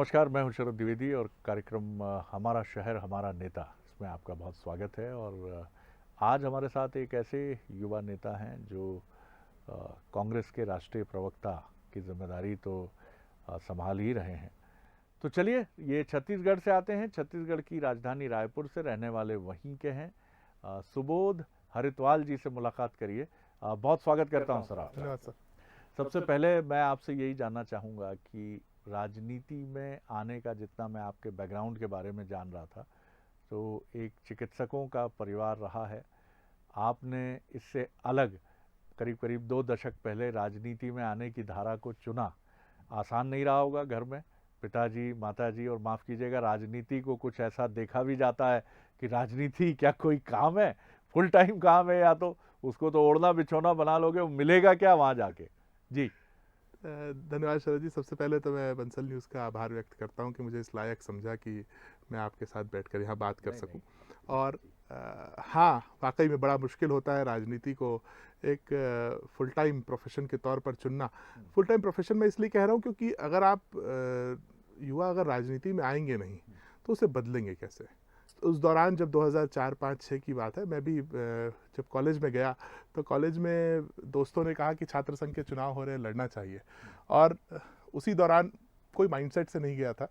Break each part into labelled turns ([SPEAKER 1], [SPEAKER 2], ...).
[SPEAKER 1] नमस्कार, मैं हूं शरद द्विवेदी और कार्यक्रम हमारा शहर हमारा नेता इसमें आपका बहुत स्वागत है। और आज हमारे साथ एक ऐसे युवा नेता हैं जो कांग्रेस के राष्ट्रीय प्रवक्ता की जिम्मेदारी तो संभाल ही रहे हैं। तो चलिए, ये छत्तीसगढ़ से आते हैं, छत्तीसगढ़ की राजधानी रायपुर से रहने वाले वहीं के हैं। सुबोध हरित्वाल जी से मुलाकात करिए। बहुत स्वागत करता हूं सर आपका।
[SPEAKER 2] धन्यवाद सर।
[SPEAKER 1] सबसे पहले मैं आपसे यही जानना चाहूँगा कि राजनीति में आने का, जितना मैं आपके बैकग्राउंड के बारे में जान रहा था, तो एक चिकित्सकों का परिवार रहा है। आपने इससे अलग करीब करीब 2 दशक पहले राजनीति में आने की धारा को चुना। आसान नहीं रहा होगा घर में, पिताजी, माताजी, और माफ़ कीजिएगा, राजनीति को कुछ ऐसा देखा भी जाता है कि राजनीति क्या कोई काम है, फुल टाइम काम है, या तो उसको तो ओढ़ना बिछोना बना लोगे, वो मिलेगा क्या वहाँ जाके। जी
[SPEAKER 2] धन्यवाद शरद जी। सबसे पहले तो मैं बंसल न्यूज़ का आभार व्यक्त करता हूं कि मुझे इस लायक समझा कि मैं आपके साथ बैठकर यहाँ बात कर सकूं। और हाँ, वाकई में बड़ा मुश्किल होता है राजनीति को एक फुल टाइम प्रोफेशन के तौर पर चुनना। फुल टाइम प्रोफेशन मैं इसलिए कह रहा हूँ क्योंकि अगर आप युवा अगर राजनीति में आएंगे नहीं तो उसे बदलेंगे कैसे। उस दौरान जब 2004, 5, 6 की बात है, मैं भी जब कॉलेज में गया तो कॉलेज में दोस्तों ने कहा कि छात्र संघ के चुनाव हो रहे हैं, लड़ना चाहिए। और उसी दौरान कोई माइंडसेट से नहीं गया था।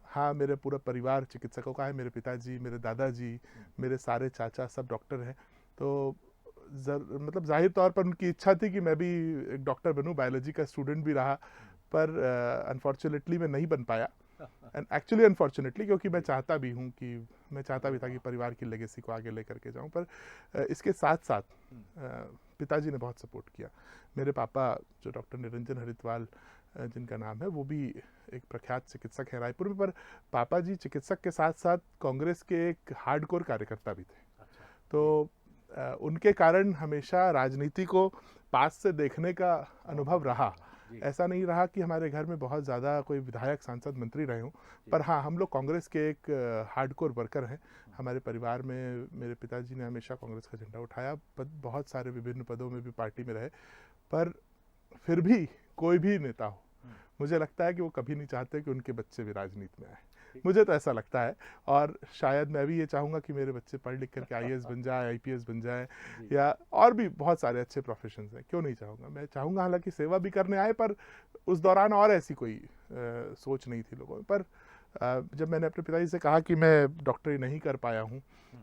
[SPEAKER 2] हाँ, मेरे पूरा परिवार चिकित्सकों का है, मेरे पिताजी, मेरे दादाजी, मेरे सारे चाचा सब डॉक्टर हैं। तो मतलब जाहिर तौर पर उनकी इच्छा थी कि मैं भी एक डॉक्टर बनूं। बायोलॉजी का स्टूडेंट भी रहा, पर अनफॉर्चुनेटली मैं नहीं बन पाया। एंड एक्चुअली अनफॉर्चुनेटली, क्योंकि मैं चाहता भी था कि परिवार की लेगेसी को आगे लेकर के जाऊं। पर इसके साथ साथ पिताजी ने बहुत सपोर्ट किया। मेरे पापा जो डॉक्टर निरंजन हरित्वाल जिनका नाम है, वो भी एक प्रख्यात चिकित्सक है रायपुर में। पर पापा जी चिकित्सक के साथ साथ कांग्रेस के एक हार्डकोर कार्यकर्ता भी थे। तो उनके कारण हमेशा राजनीति को पास से देखने का अनुभव रहा। ऐसा नहीं रहा कि हमारे घर में बहुत ज़्यादा कोई विधायक, सांसद, मंत्री रहे हों, पर हाँ, हम लोग कांग्रेस के एक हार्डकोर वर्कर हैं। हमारे परिवार में मेरे पिताजी ने हमेशा कांग्रेस का झंडा उठाया, बहुत सारे विभिन्न पदों में भी पार्टी में रहे। पर फिर भी कोई भी नेता हो, मुझे लगता है कि वो कभी नहीं चाहते कि उनके बच्चे भी राजनीति में आए। मुझे तो ऐसा लगता है। और शायद मैं भी ये चाहूँगा कि मेरे बच्चे पढ़ लिख करके आईएएस बन जाए, आईपीएस बन जाए, या और भी बहुत सारे अच्छे प्रोफेशंस हैं। क्यों नहीं चाहूँगा, मैं चाहूँगा हालांकि सेवा भी करने आए। पर उस दौरान और ऐसी कोई सोच नहीं थी लोगों में। पर जब मैंने अपने पिताजी से कहा कि मैं डॉक्टरी नहीं कर पाया हूँ,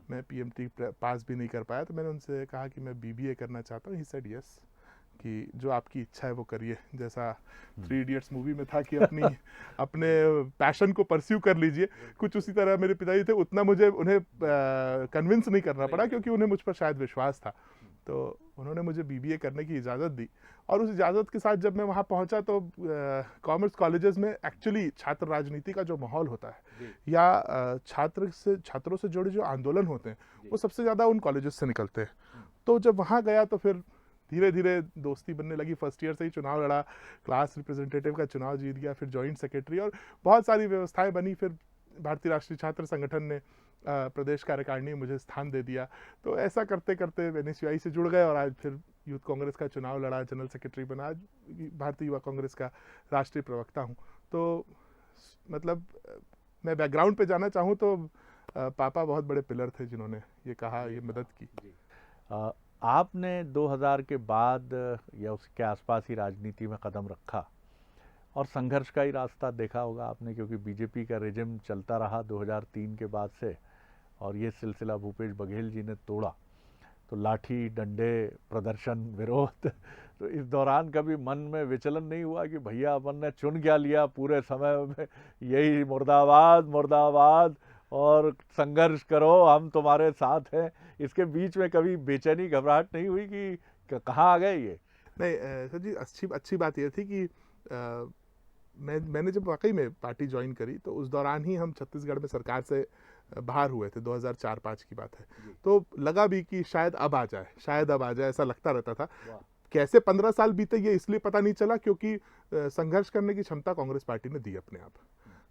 [SPEAKER 2] मैं पीएमटी पास भी नहीं कर पाया, तो मैंने उनसे कहा कि मैं बीबीए करना चाहता हूँ। ही सेड यस, कि जो आपकी इच्छा है वो करिए। जैसा 3 इडियट्स मूवी में था कि अपने पैशन को परस्यू कर लीजिए, कुछ उसी तरह मेरे पिताजी थे। उतना मुझे उन्हें कन्विंस नहीं करना पड़ा, क्योंकि उन्हें मुझ पर शायद विश्वास था। तो उन्होंने मुझे बीबीए करने की इजाज़त दी। और उस इजाज़त के साथ जब मैं वहाँ पहुँचा तो कॉमर्स कॉलेजेस में एक्चुअली छात्र राजनीति का जो माहौल होता है, या छात्रों से जुड़े जो आंदोलन होते हैं, वो सबसे ज़्यादा उन कॉलेजेस से निकलते हैं। तो जब वहाँ गया तो फिर धीरे धीरे दोस्ती बनने लगी। फर्स्ट ईयर से ही चुनाव लड़ा, क्लास रिप्रेजेंटेटिव का चुनाव जीत गया, फिर जॉइंट सेक्रेटरी, और बहुत सारी व्यवस्थाएं बनी। फिर भारतीय राष्ट्रीय छात्र संगठन ने प्रदेश कार्यकारिणी में मुझे स्थान दे दिया। तो ऐसा करते करते एनएसयूआई से जुड़ गए, और आज फिर यूथ कांग्रेस का चुनाव लड़ा, जनरल सेक्रेटरी बना, आज भारतीय युवा कांग्रेस का राष्ट्रीय प्रवक्ता हूँ। तो मतलब मैं बैकग्राउंड पे जाना चाहूँ तो पापा बहुत बड़े पिलर थे जिन्होंने ये कहा, ये मदद की।
[SPEAKER 1] आपने 2000 के बाद या उसके आसपास ही राजनीति में कदम रखा, और संघर्ष का ही रास्ता देखा होगा आपने, क्योंकि बीजेपी का रेजिम चलता रहा 2003 के बाद से, और ये सिलसिला भूपेश बघेल जी ने तोड़ा। तो लाठी डंडे, प्रदर्शन, विरोध, तो इस दौरान कभी मन में विचलन नहीं हुआ कि भैया अपन ने चुन क्या लिया, पूरे समय में यही मुर्दाबाद मुर्दाबाद और संघर्ष करो, हम तुम्हारे साथ हैं। इसके बीच में कभी बेचैनी, घबराहट नहीं हुई कि कहाँ आ गए ये?
[SPEAKER 2] नहीं सर जी, अच्छी बात यह थी कि मैंने जब वाकई में पार्टी ज्वाइन करी तो उस दौरान ही हम छत्तीसगढ़ में सरकार से बाहर हुए थे। 2004-5 की बात है। तो लगा भी कि शायद अब आ जाए, शायद अब आ जाए, ऐसा लगता रहता था। कैसे 15 साल बीते ये इसलिए पता नहीं चला, क्योंकि संघर्ष करने की क्षमता कांग्रेस पार्टी ने दी अपने आप।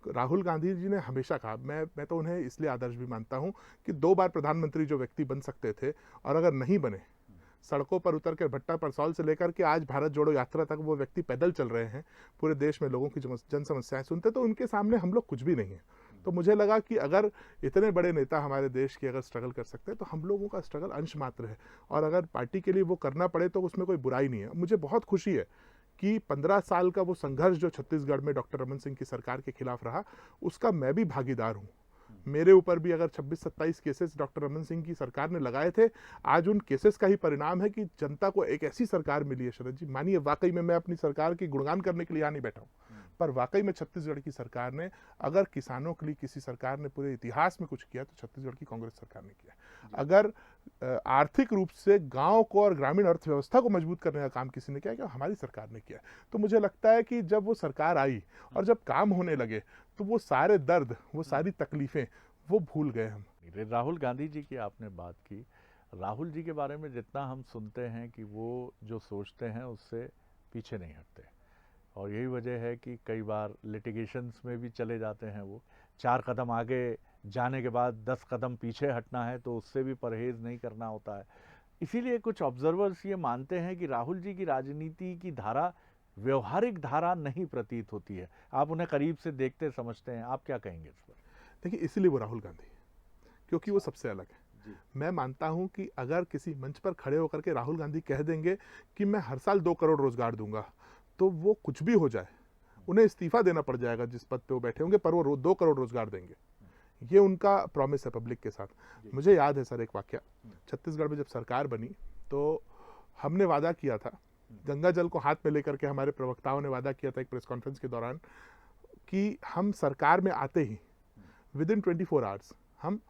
[SPEAKER 2] राहुल गांधी जी ने हमेशा कहा, मैं तो उन्हें इसलिए आदर्श भी मानता हूं कि 2 बार प्रधानमंत्री जो व्यक्ति बन सकते थे, और अगर नहीं बने, सड़कों पर उतर कर भट्टा परसौल से लेकर के आज भारत जोड़ो यात्रा तक वो व्यक्ति पैदल चल रहे हैं, पूरे देश में लोगों की जन समस्याएं सुनते, तो उनके सामने हम लोग कुछ भी नहीं है। तो मुझे लगा कि अगर इतने बड़े नेता हमारे देश की अगर स्ट्रगल कर सकते हैं तो हम लोगों का स्ट्रगल अंश मात्र है, और अगर पार्टी के लिए वो करना पड़े तो उसमें कोई बुराई नहीं है। मुझे बहुत खुशी है कि 15 साल का वो संघर्ष जो छत्तीसगढ़ में डॉक्टर रमन सिंह की सरकार के खिलाफ रहा, उसका मैं भी भागीदार हूँ। मेरे ऊपर भी अगर 26-27 केसेस डॉक्टर रमन सिंह की सरकार ने लगाए थे, आज उन केसेस का ही परिणाम है कि जनता को एक ऐसी सरकार मिली है। शरद जी मानिए, वाकई में मैं अपनी सरकार की गुणगान करने के लिए यहाँ नहीं बैठा हूँ, पर वाकई में छत्तीसगढ़ की सरकार ने, अगर किसानों के लिए किसी सरकार ने पूरे इतिहास में कुछ किया तो छत्तीसगढ़ की कांग्रेस सरकार ने किया। अगर आर्थिक रूप से गांव को और ग्रामीण अर्थव्यवस्था को मजबूत करने का काम किसी ने किया, क्या हमारी सरकार ने किया। तो मुझे लगता है कि जब वो सरकार आई और जब काम होने लगे तो वो सारे दर्द, वो सारी तकलीफें वो भूल गए हम।
[SPEAKER 1] राहुल गांधी जी की आपने बात की, राहुल जी के बारे में जितना हम सुनते हैं कि वो जो सोचते हैं उससे पीछे नहीं हटते, और यही वजह है कि कई बार लिटिगेशंस में भी चले जाते हैं। वो 4 कदम आगे जाने के बाद 10 कदम पीछे हटना है तो उससे भी परहेज नहीं करना होता है। इसीलिए कुछ ऑब्जर्वर्स ये मानते हैं कि राहुल जी की राजनीति की धारा व्यवहारिक धारा नहीं प्रतीत होती है। आप उन्हें करीब से देखते समझते हैं, आप क्या कहेंगे इस पर?
[SPEAKER 2] देखिए, इसीलिए वो राहुल गांधी, क्योंकि वो सबसे अलग है। मैं मानता हूं कि अगर किसी मंच पर खड़े होकर के राहुल गांधी कह देंगे कि मैं हर साल 2 करोड़ रोजगार दूंगा, तो वो कुछ भी हो जाए, उन्हें इस्तीफा देना पड़ जाएगा जिस पद पे वो बैठे होंगे, पर वो 2 करोड़ रोजगार देंगे। ये उनका प्रॉमिस है पब्लिक के साथ। मुझे याद है सर एक वाक्य, छत्तीसगढ़ में जब सरकार बनी तो हमने वादा किया था, गंगा जल को हाथ में लेकर के हमारे प्रवक्ताओं ने वादा किया था एक प्रेस कॉन्फ्रेंस के दौरान, कि हम सरकार में आते ही विद इन 24 आवर्स हम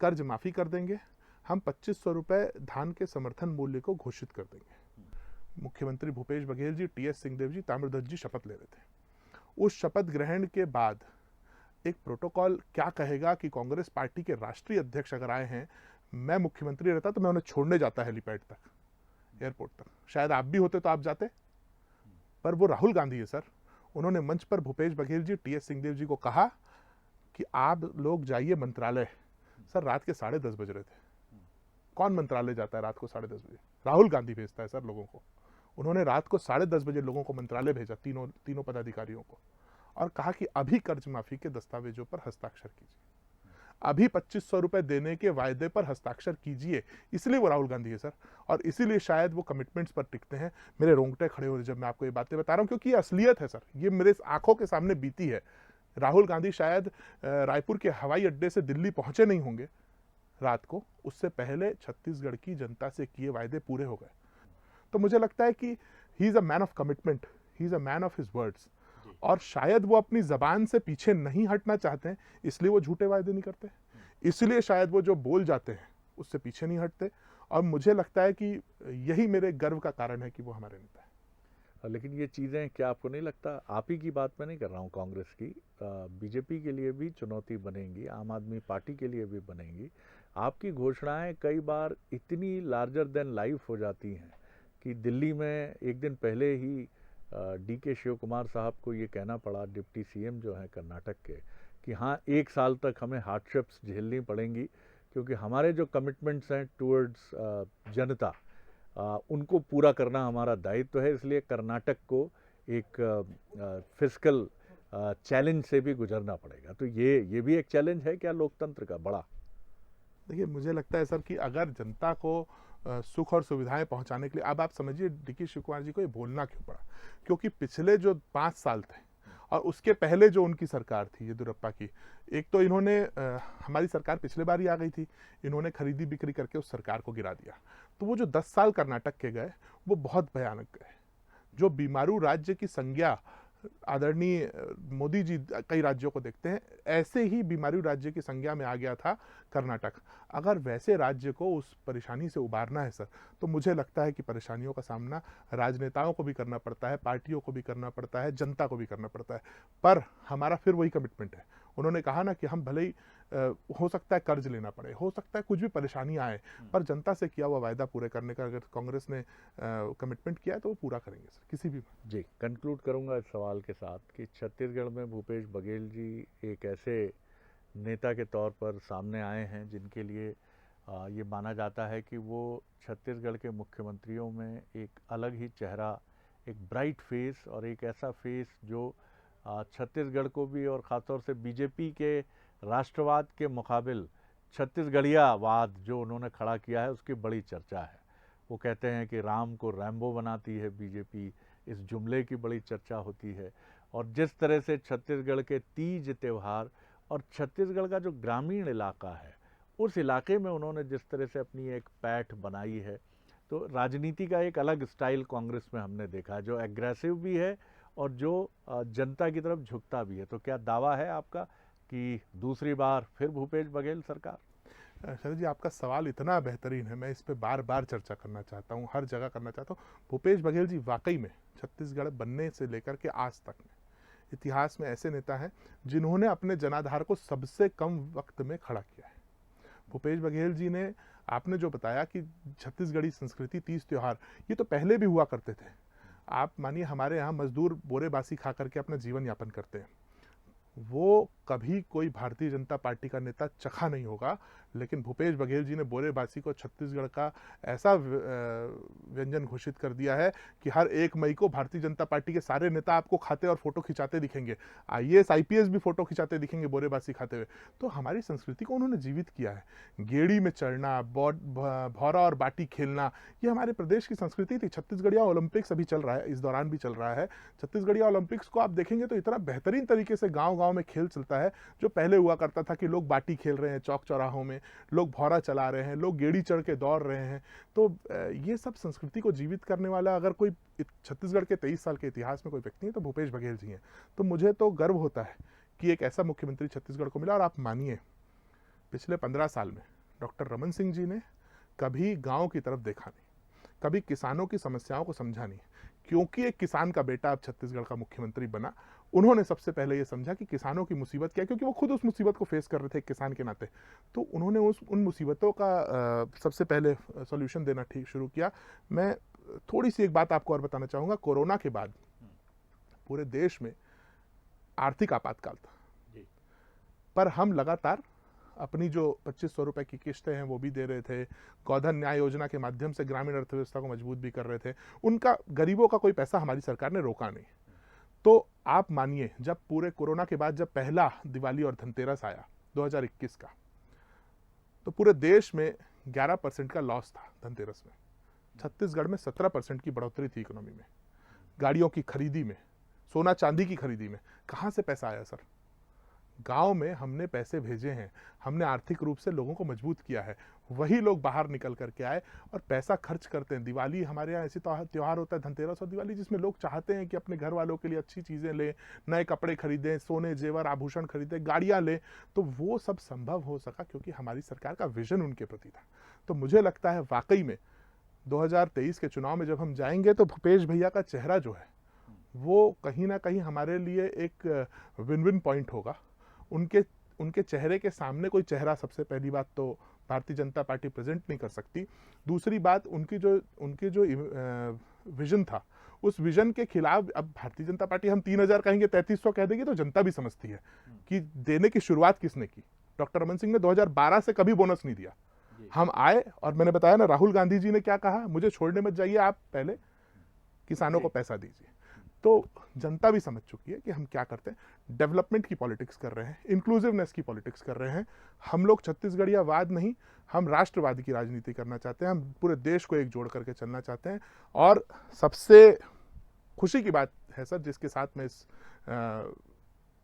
[SPEAKER 2] कर्ज माफी कर देंगे, हम 2500 रुपए धान के समर्थन मूल्य को घोषित कर देंगे। मुख्यमंत्री भूपेश बघेल जी, टीएस सिंहदेव जी, ताम्रध्वज जी शपथ ले रहे थे। उस शपथ ग्रहण के बाद एक प्रोटोकॉल क्या कहेगा कि कांग्रेस पार्टी के राष्ट्रीय अध्यक्ष अगर आए हैं, मैं मुख्यमंत्री रहता तो मैं उन्हें छोड़ने जाता हेलीपैड तक, एयरपोर्ट तक। शायद आप भी होते तो आप जाते, पर वो राहुल गांधी है सर। उन्होंने मंच पर भूपेश बघेल जी, टीएस सिंहदेव जी को कहा कि आप लोग जाइए मंत्रालय। सर रात के 10:30 बज रहे थे। कौन मंत्रालय जाता है रात को 10:30 बजे? राहुल गांधी भेजता है सर लोगों को। उन्होंने रात को 10:30 बजे लोगों को मंत्रालय भेजा, तीनों पदाधिकारियों को, और कहा कि अभी कर्ज माफी के दस्तावेजों पर हस्ताक्षर कीजिए, अभी 2500 रुपए देने के वायदे पर हस्ताक्षर कीजिए। इसलिए वो राहुल गांधी है सर, और इसीलिए शायद वो कमिटमेंट्स पर टिकते हैं। मेरे रोंगटे खड़े हो रहे जब मैं आपको ये बातें बता रहा हूँ, क्योंकि ये असलियत है सर, ये मेरे आंखों के सामने बीती है। राहुल गांधी शायद रायपुर के हवाई अड्डे से दिल्ली पहुंचे नहीं होंगे रात को, उससे पहले छत्तीसगढ़ की जनता से किए वायदे पूरे हो गए। तो मुझे लगता है कि he is a man of commitment, he is a man of his words, और शायद वो अपनी जबान से पीछे नहीं हटना चाहते हैं, इसलिए वो झूठे वायदे नहीं करते, इसलिए शायद वो जो बोल जाते हैं उससे पीछे नहीं हटते। और मुझे लगता है कि यही मेरे गर्व का कारण है कि वो हमारे नेता है।
[SPEAKER 1] लेकिन ये चीज़ें, क्या आपको नहीं लगता, आप ही की बात मैं नहीं कर रहा हूँ, कांग्रेस की, बीजेपी के लिए भी चुनौती बनेंगी, आम आदमी पार्टी के लिए भी बनेंगी। आपकी घोषणाएं कई बार इतनी लार्जर देन लाइफ हो जाती हैं कि दिल्ली में एक दिन पहले ही डीके शिव कुमार साहब को ये कहना पड़ा, डिप्टी सीएम जो हैं कर्नाटक के, कि हाँ 1 साल तक हमें हार्डशिप्स झेलनी पड़ेंगी, क्योंकि हमारे जो कमिटमेंट्स हैं टूवर्ड्स जनता, उनको पूरा करना हमारा दायित्व है, इसलिए कर्नाटक को एक फिस्कल चैलेंज से भी गुजरना पड़ेगा। तो ये भी एक चैलेंज है क्या लोकतंत्र का बड़ा?
[SPEAKER 2] देखिए, मुझे लगता है सर कि अगर जनता को सुख और सुविधाएं पहुंचाने के लिए, अब आप समझिए डीके शिव कुमार जी को ये बोलना क्यों पड़ा, क्योंकि पिछले जो 5 साल थे और उसके पहले जो उनकी सरकार थी येदियुरप्पा की, एक तो इन्होंने हमारी सरकार पिछले बार ही आ गई थी, इन्होंने खरीदी बिक्री करके उस सरकार को गिरा दिया। तो वो जो 10 साल कर्नाटक के गए वो बहुत भयानक गए। जो बीमारू राज्य की संज्ञा आदरणीय मोदी जी कई राज्यों को देखते हैं, ऐसे ही बीमारू राज्य की संज्ञा में आ गया था कर्नाटक। अगर वैसे राज्य को उस परेशानी से उबारना है सर, तो मुझे लगता है कि परेशानियों का सामना राजनेताओं को भी करना पड़ता है, पार्टियों को भी करना पड़ता है, जनता को भी करना पड़ता है। पर हमारा फिर वही कमिटमेंट है। उन्होंने कहा ना कि हम भले ही हो सकता है कर्ज लेना पड़े, हो सकता है कुछ भी परेशानी आए, पर जनता से किया हुआ वायदा पूरे करने का अगर कांग्रेस ने कमिटमेंट किया है तो वो पूरा करेंगे सर, किसी भी।
[SPEAKER 1] जी, कंक्लूड करूंगा इस सवाल के साथ कि छत्तीसगढ़ में भूपेश बघेल जी एक ऐसे नेता के तौर पर सामने आए हैं जिनके लिए ये माना जाता है कि वो छत्तीसगढ़ के मुख्यमंत्रियों में एक अलग ही चेहरा, एक ब्राइट फेस और एक ऐसा फेस जो छत्तीसगढ़ को भी और ख़ासतौर से बीजेपी के राष्ट्रवाद के मुकाबिल छत्तीसगढ़ियावाद जो उन्होंने खड़ा किया है उसकी बड़ी चर्चा है। वो कहते हैं कि राम को रैम्बो बनाती है बीजेपी, इस जुमले की बड़ी चर्चा होती है। और जिस तरह से छत्तीसगढ़ के तीज त्यौहार और छत्तीसगढ़ का जो ग्रामीण इलाका है उस इलाके में उन्होंने जिस तरह से अपनी एक पैठ बनाई है, तो राजनीति का एक अलग स्टाइल कांग्रेस में हमने देखा जो एग्रेसिव भी है और जो जनता की तरफ झुकता भी है। तो क्या दावा है आपका कि दूसरी बार फिर भूपेश बघेल सरकार?
[SPEAKER 2] शरद जी, आपका सवाल इतना बेहतरीन है, मैं इस पे बार बार चर्चा करना चाहता हूँ, हर जगह करना चाहता हूँ। भूपेश बघेल जी वाकई में छत्तीसगढ़ बनने से लेकर के आज तक में इतिहास में ऐसे नेता हैं जिन्होंने अपने जनाधार को सबसे कम वक्त में खड़ा किया है। भूपेश बघेल जी ने, आपने जो बताया कि छत्तीसगढ़ी संस्कृति, तीज त्योहार, ये तो पहले भी हुआ करते थे। आप मानिए हमारे यहाँ मजदूर बोरे बासी खा करके अपना जीवन यापन करते हैं, वो कभी कोई भारतीय जनता पार्टी का नेता चखा नहीं होगा, लेकिन भूपेश बघेल जी ने बोरे बासी को छत्तीसगढ़ का ऐसा व्यंजन घोषित कर दिया है कि हर 1 मई को भारतीय जनता पार्टी के सारे नेता आपको खाते और फोटो खिंचाते दिखेंगे, आईएएस आईपीएस भी फोटो खिंचाते दिखेंगे बोरे बासी खाते हुए। तो हमारी संस्कृति को उन्होंने जीवित किया है। गेड़ी में चढ़ना, भौरा और बाटी खेलना, ये हमारे प्रदेश की संस्कृति थी। छत्तीसगढ़िया ओलंपिक्स अभी चल रहा है, इस दौरान भी चल रहा है। छत्तीसगढ़िया ओलंपिक्स को आप देखेंगे तो इतना बेहतरीन तरीके से गाँव गाँव में खेल चलता है। जो पहले हुआ करता था कि लोग बाटी खेल रहे हैं चौक चौराहों में, लोग भौरा चला रहे हैं, लोग गेड़ी चढ़ के दौड़ रहे हैं। तो ये सब संस्कृति को जीवित करने वाला अगर कोई छत्तीसगढ़ के 23 साल के इतिहास में कोई व्यक्ति है तो भूपेश बघेल जी हैं। तो मुझे तो गर्व होता है कि एक ऐसा मुख्यमंत्री छत्तीसगढ़ को मिला। और आप मानिए पिछले 15 साल में डॉक्टर रमन सिंह जी ने कभी गाँव की तरफ देखा नहीं, कभी किसानों की समस्याओं को समझा नहीं। क्योंकि एक किसान का बेटा अब छत्तीसगढ़ का मुख्यमंत्री बना, उन्होंने सबसे पहले ये समझा कि किसानों की मुसीबत क्या है, क्योंकि वो खुद उस मुसीबत को फेस कर रहे थे एक किसान के नाते। तो उन्होंने उन मुसीबतों का सबसे पहले सॉल्यूशन देना शुरू किया। मैं थोड़ी सी एक बात आपको और बताना चाहूँगा। कोरोना के बाद पूरे देश में आर्थिक आपातकाल था, पर हम लगातार अपनी जो 2500 रुपए की किस्तें हैं वो भी दे रहे थे। गोधन न्याय योजना के माध्यम से ग्रामीण अर्थव्यवस्था को मजबूत भी कर रहे थे। उनका, गरीबों का कोई पैसा हमारी सरकार ने रोका नहीं। तो आप मानिए जब पूरे कोरोना के बाद जब पहला दिवाली और धनतेरस आया 2021 का, तो पूरे देश में 11% का लॉस था धनतेरस में। छत्तीसगढ़ में 17% की बढ़ोतरी थी इकोनॉमी में, गाड़ियों की खरीदी में, सोना चांदी की खरीदी में। कहाँ से पैसा आया सर? गांव में हमने पैसे भेजे हैं, हमने आर्थिक रूप से लोगों को मजबूत किया है। वही लोग बाहर निकल करके आए और पैसा खर्च करते हैं। दिवाली हमारे यहाँ ऐसी त्योहार होता है, धनतेरस और दिवाली, जिसमें लोग चाहते हैं कि अपने घर वालों के लिए अच्छी चीज़ें लें, नए कपड़े खरीदें, सोने जेवर आभूषण खरीदें, गाड़ियाँ लें। तो वो सब संभव हो सका क्योंकि हमारी सरकार का विजन उनके प्रति था। तो मुझे लगता है वाकई में 2023 के चुनाव में जब हम जाएंगे तो भूपेश भैया का चेहरा जो है वो कहीं ना कहीं हमारे लिए एक विन विन पॉइंट होगा। उनके चेहरे के सामने कोई चेहरा, सबसे पहली बात तो भारतीय जनता पार्टी प्रेजेंट नहीं कर सकती। दूसरी बात, उनकी जो विजन था, उस विजन के खिलाफ अब भारतीय जनता पार्टी हम 3000 कहेंगे 3300 कह देगी तो जनता भी समझती है कि देने की शुरुआत किसने की। डॉक्टर रमन सिंह ने 2012 से कभी बोनस नहीं दिया। हम आए और मैंने बताया ना, राहुल गांधी जी ने क्या कहा, मुझे छोड़ने मत जाइए, आप पहले किसानों को पैसा दीजिए। तो जनता भी समझ चुकी है कि हम क्या करते हैं। डेवलपमेंट की पॉलिटिक्स कर रहे हैं, इंक्लूसिवनेस की पॉलिटिक्स कर रहे हैं। हम लोग छत्तीसगढ़ियावाद नहीं, हम राष्ट्रवाद की राजनीति करना चाहते हैं। हम पूरे देश को एक जोड़ करके चलना चाहते हैं। और सबसे खुशी की बात है सर, जिसके साथ मैं इस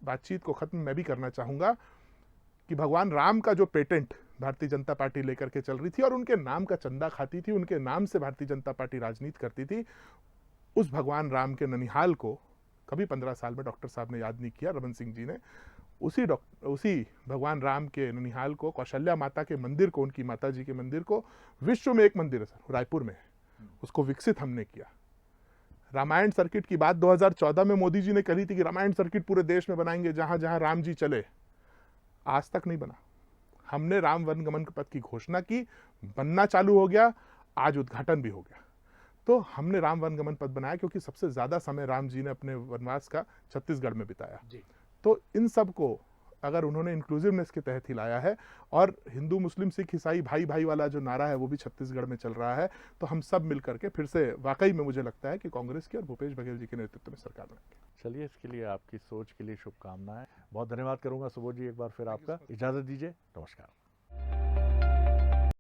[SPEAKER 2] बातचीत को खत्म मैं भी करना चाहूँगा, कि भगवान राम का जो पेटेंट भारतीय जनता पार्टी लेकर के चल रही थी और उनके नाम का चंदा खाती थी, उनके नाम से भारतीय जनता पार्टी राजनीति करती थी, उस भगवान राम के ननिहाल को कभी 15 साल में डॉक्टर साहब ने याद नहीं किया, रमन सिंह जी ने। उसी भगवान राम के ननिहाल को, कौशल्या माता के मंदिर को, उनकी माता जी के मंदिर को, विश्व में एक मंदिर है सर, रायपुर में है, उसको विकसित हमने किया। रामायण सर्किट की बात 2014 में मोदी जी ने कही थी कि रामायण सर्किट पूरे देश में बनाएंगे जहां जहां राम जी चले, आज तक नहीं बना। हमने राम वनगमन पथ की घोषणा की, बनना चालू हो गया, आज उद्घाटन भी हो गया। तो हमने राम वनगमन पथ बनाया क्योंकि सबसे ज्यादा समय राम जी ने अपने वनवास का छत्तीसगढ़ में बिताया। तो इन सब को अगर उन्होंने इंक्लूसिवनेस के तहत ही लाया है और हिंदू मुस्लिम सिख ईसाई भाई भाई वाला जो नारा है वो भी छत्तीसगढ़ में चल रहा है, तो हम सब मिल करके फिर से वाकई में मुझे लगता है कि कांग्रेस की और भूपेश बघेल जी के नेतृत्व में सरकार बनाएंगे।
[SPEAKER 1] चलिए, इसके लिए आपकी सोच के लिए शुभकामनाएं। बहुत धन्यवाद करूंगा सुबोध जी एक बार फिर आपका। इजाज़त दीजिए, नमस्कार।